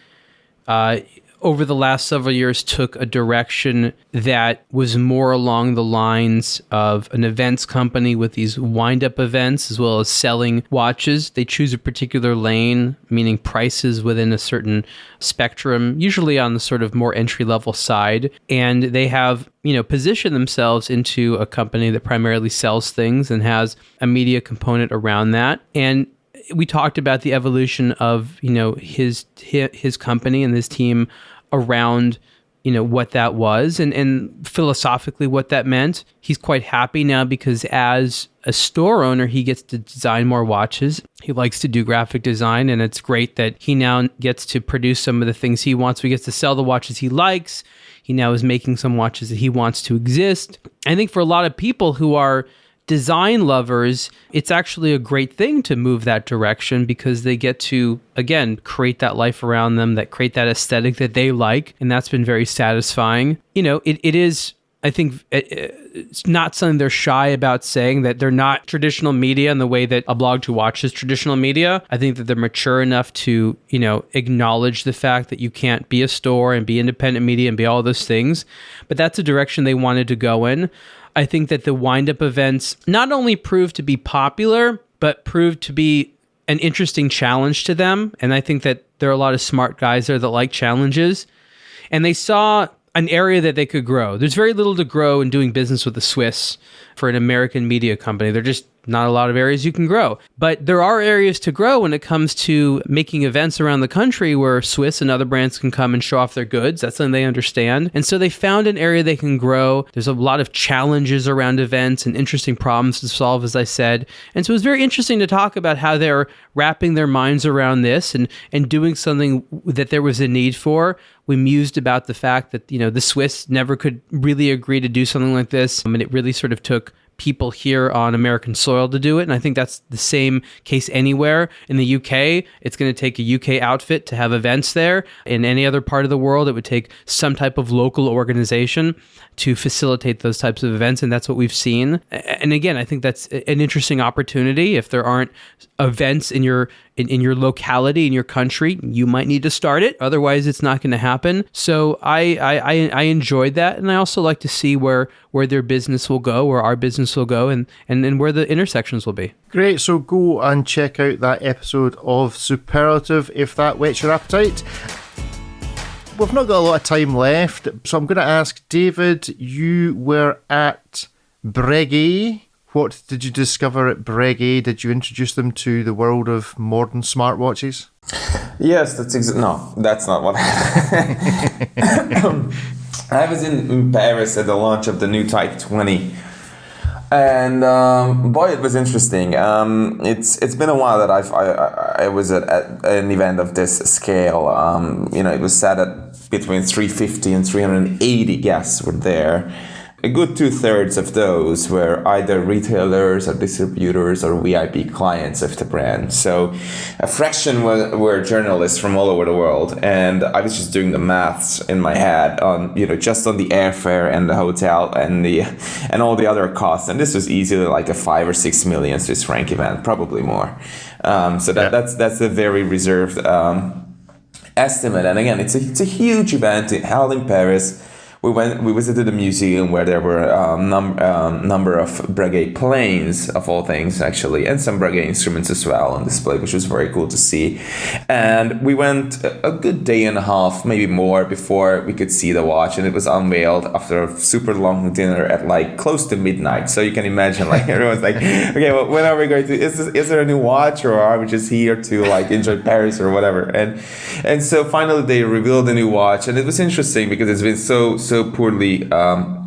over the last several years, took a direction that was more along the lines of an events company with these wind-up events, as well as selling watches. They choose a particular lane, meaning prices within a certain spectrum, usually on the sort of more entry-level side. And they have, positioned themselves into a company that primarily sells things and has a media component around that. And we talked about the evolution of, his company and his team around, what that was and philosophically what that meant. He's quite happy now because as a store owner, he gets to design more watches. He likes to do graphic design, and it's great that he now gets to produce some of the things he wants. So he gets to sell the watches he likes. He now is making some watches that he wants to exist. I think for a lot of people who are design lovers, it's actually a great thing to move that direction because they get to, again, create that life around them, that create that aesthetic that they like. And that's been very satisfying. It is, I think, it's not something they're shy about saying, that they're not traditional media in the way that aBlogtoWatch is traditional media. I think that they're mature enough to, acknowledge the fact that you can't be a store and be independent media and be all those things. But that's a direction they wanted to go in. I think that the wind-up events not only proved to be popular, but proved to be an interesting challenge to them. And I think that there are a lot of smart guys there that like challenges. And they saw an area that they could grow. There's very little to grow in doing business with the Swiss for an American media company. They're just not a lot of areas you can grow. But there are areas to grow when it comes to making events around the country where Swiss and other brands can come and show off their goods. That's something they understand. And so they found an area they can grow. There's a lot of challenges around events and interesting problems to solve, as I said. And so it was very interesting to talk about how they're wrapping their minds around this and doing something that there was a need for. We mused about the fact that, the Swiss never could really agree to do something like this. And it really sort of took people here on American soil to do it. And I think that's the same case anywhere. In the UK, it's going to take a UK outfit to have events there. In any other part of the world, it would take some type of local organization to facilitate those types of events. And that's what we've seen. And again, I think that's an interesting opportunity. If there aren't events in your locality, in your country, you might need to start it. Otherwise, it's not going to happen. So I enjoyed that. And I also like to see where their business will go, where our business will go, and where the intersections will be. Great. So go and check out that episode of Superlative if that whets your appetite. We've not got a lot of time left, so I'm going to ask David, you were at Breguet. What did you discover at Breguet? Did you introduce them to the world of modern smartwatches? Yes, no, that's not what happened. I was in Paris at the launch of the new Type 20. And boy, it was interesting. It's been a while that I was at an event of this scale. It was set at between 350 and 380 guests were there. A good 2/3 of those were either retailers or distributors or VIP clients of the brand. So a fraction were journalists from all over the world. And I was just doing the maths in my head on, just on the airfare and the hotel and all the other costs. And this was easily like a 5 or 6 million Swiss franc event, probably more. That's a very reserved estimate. And again, it's a huge event held in Paris. We visited the museum where there were a number of Breguet planes, of all things, actually, and some Breguet instruments as well on display, which was very cool to see. And we went a good day and a half, maybe more, before we could see the watch, and it was unveiled after a super long dinner at like close to midnight. So you can imagine, like everyone's like, okay, well, when are we going to? Is there a new watch, or are we just here to like enjoy Paris or whatever? And so finally they revealed the new watch, and it was interesting because it's been so poorly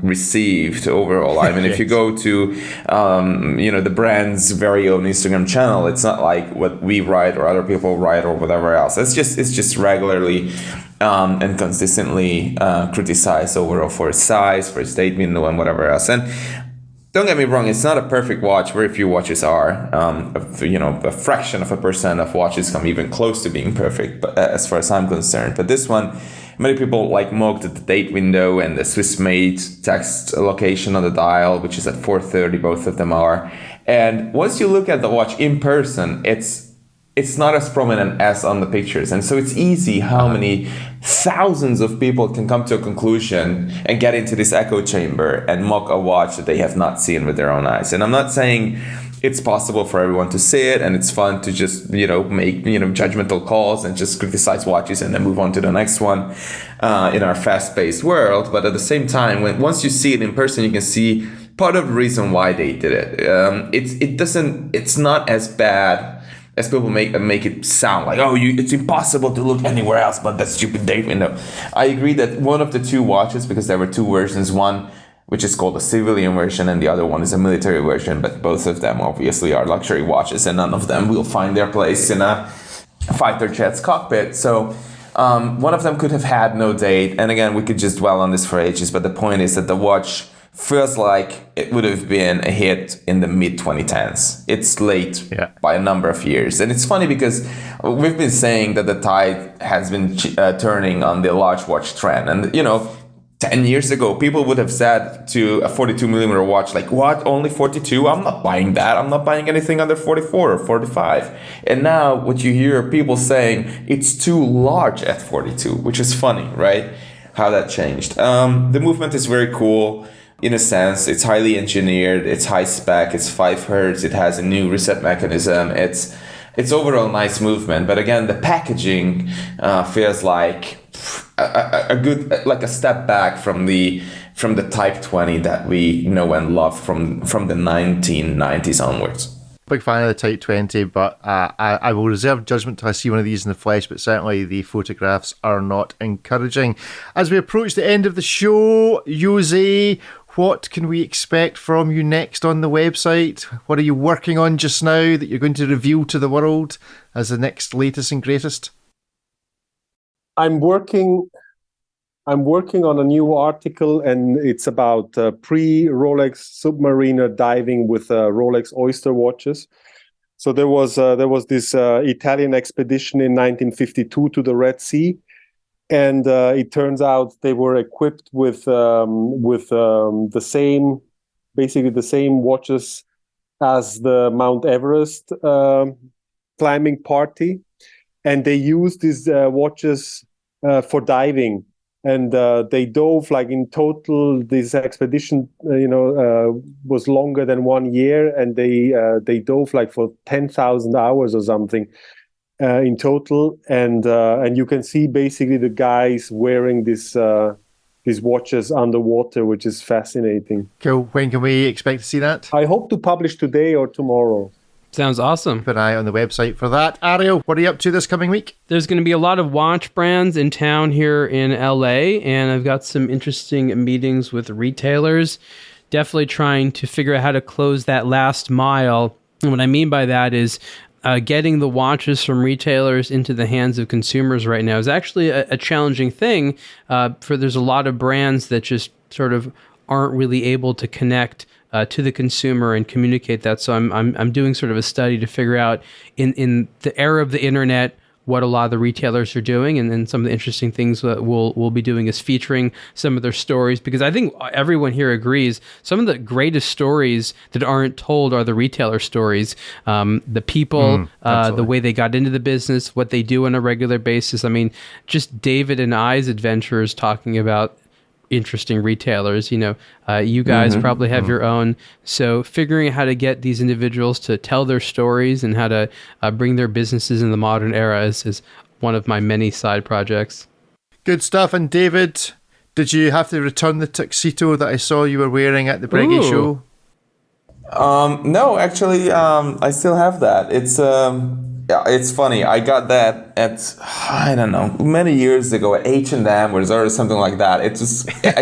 received overall. I mean, if you go to the brand's very own Instagram channel, it's not like what we write or other people write or whatever else. It's just regularly and consistently criticized overall for its size, for its date window, and whatever else. And don't get me wrong, it's not a perfect watch. Very few watches are. A fraction of a percent of watches come even close to being perfect, but as far as I'm concerned. But this one, many people mocked at the date window and the Swiss-made text location on the dial, which is at 4:30. Both of them are. And once you look at the watch in person, it's not as prominent as on the pictures. And so it's easy how many thousands of people can come to a conclusion and get into this echo chamber and mock a watch that they have not seen with their own eyes. And I'm not saying it's possible for everyone to see it, and it's fun to just, make, judgmental calls and just criticize watches and then move on to the next one in our fast-paced world. But at the same time, once you see it in person, you can see part of the reason why they did it. It's not as bad as people make it sound like, it's impossible to look anywhere else but that stupid date window. I agree that one of the two watches, because there were two versions, one which is called a civilian version and the other one is a military version, but both of them obviously are luxury watches and none of them will find their place in a fighter jet's cockpit. So one of them could have had no date, and again, we could just dwell on this for ages, but the point is that the watch feels like it would have been a hit in the mid-2010s. It's late by a number of years. And it's funny because we've been saying that the tide has been turning on the large watch trend. And, 10 years ago, people would have said to a 42 millimeter watch, like, what, only 42? I'm not buying that. I'm not buying anything under 44 or 45. And now what you hear people saying, it's too large at 42, which is funny, right? How that changed. The movement is very cool. In a sense, it's highly engineered, it's high spec, it's 5 Hz, it has a new reset mechanism, it's overall nice movement. But again, the packaging feels like a step back from the Type 20 that we know and love from the 1990s onwards. Big fan of the Type 20, but I will reserve judgment till I see one of these in the flesh, but certainly the photographs are not encouraging. As we approach the end of the show, Jose, what can we expect from you next on the website? What are you working on just now that you're going to reveal to the world as the next latest and greatest? I'm working on a new article, and it's about pre-Rolex Submariner diving with Rolex Oyster watches. So there was this Italian expedition in 1952 to the Red Sea, and it turns out they were equipped with the same watches as the Mount Everest climbing party, and they used these watches for diving. And they dove, in total, this expedition, was longer than 1 year, and they dove for 10,000 hours or something in total. And you can see basically the guys wearing this these watches underwater, which is fascinating. Cool. When can we expect to see that? I hope to publish today or tomorrow. Sounds awesome. Keep an eye on the website for that. Ariel, what are you up to this coming week? There's going to be a lot of watch brands in town here in LA, and I've got some interesting meetings with retailers. Definitely trying to figure out how to close that last mile. And what I mean by that is getting the watches from retailers into the hands of consumers right now is actually a challenging thing. There's a lot of brands that just sort of aren't really able to connect to the consumer and communicate that. So I'm doing sort of a study to figure out in the era of the internet what a lot of the retailers are doing, and then some of the interesting things that we'll be doing is featuring some of their stories, because I think everyone here agrees some of the greatest stories that aren't told are the retailer stories. The people, the way they got into the business, what they do on a regular basis. I mean, just David and I's adventures talking about interesting retailers. You guys probably have your own. So figuring out how to get these individuals to tell their stories and how to bring their businesses in the modern era is one of my many side projects. Good stuff. And David, did you have to return the tuxedo that I saw you were wearing at the Breguet show? No, actually, I still have that. It's funny. I got that at, I don't know, many years ago at H&M or something like that. I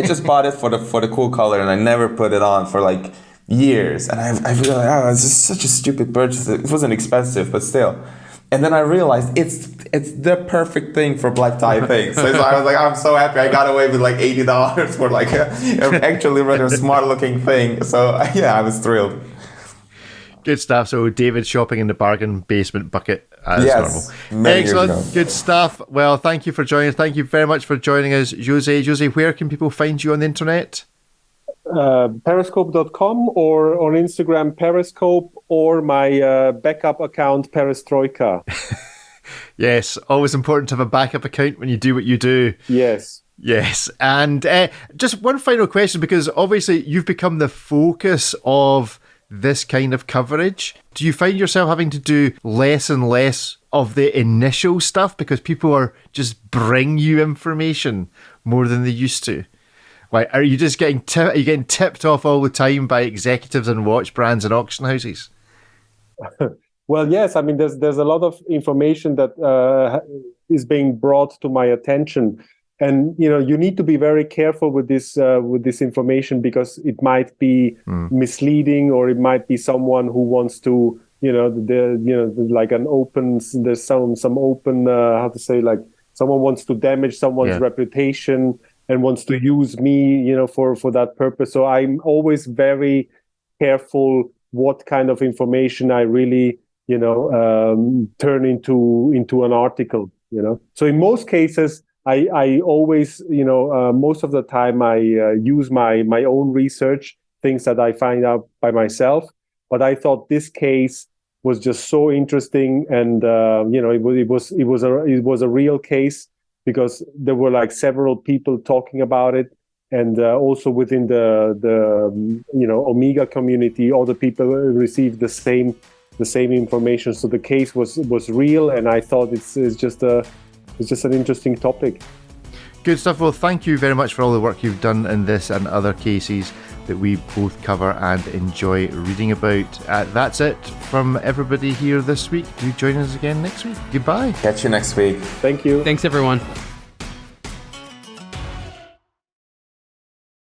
just bought it for the cool color, and I never put it on for like years. And I realized, it's just such a stupid purchase. It wasn't expensive, but still. And then I realized it's the perfect thing for black tie things. So I was like, I'm so happy I got away with like $80 for like a actually rather smart looking thing. So yeah, I was thrilled. Good stuff. So David shopping in the bargain basement bucket as yes, normal. Excellent. Good stuff. Well, thank you for joining us. Thank you very much for joining us, Jose. Jose, where can people find you on the internet? Perezcope.com or on Instagram Perezcope, or my backup account Pereztroika. Yes, always important to have a backup account when you do what you do. Yes. Yes. And just one final question, because obviously you've become the focus of this kind of coverage. Do you find yourself having to do less and less of the initial stuff because people are just bring you information more than they used to? Like, are you just getting tipped off all the time by executives and watch brands and auction houses? Well, yes. I mean, there's a lot of information that is being brought to my attention. And you need to be very careful with this information, because it might be misleading, or it might be someone who wants to, like an open. There's some open. How to say, like someone wants to damage someone's reputation and wants to use me, for that purpose. So I'm always very careful what kind of information I really, turn into an article. So in most cases, I always, most of the time I use my own research, things that I find out by myself. But I thought this case was just so interesting, and it was a real case, because there were like several people talking about it, and also within the Omega community, all the people received the same information. So the case was real, and I thought it's just an interesting topic. Good stuff. Well, thank you very much for all the work you've done in this and other cases that we both cover and enjoy reading about. That's it from everybody here this week. Do join us again next week. Goodbye. Catch you next week. Thank you. Thanks, everyone.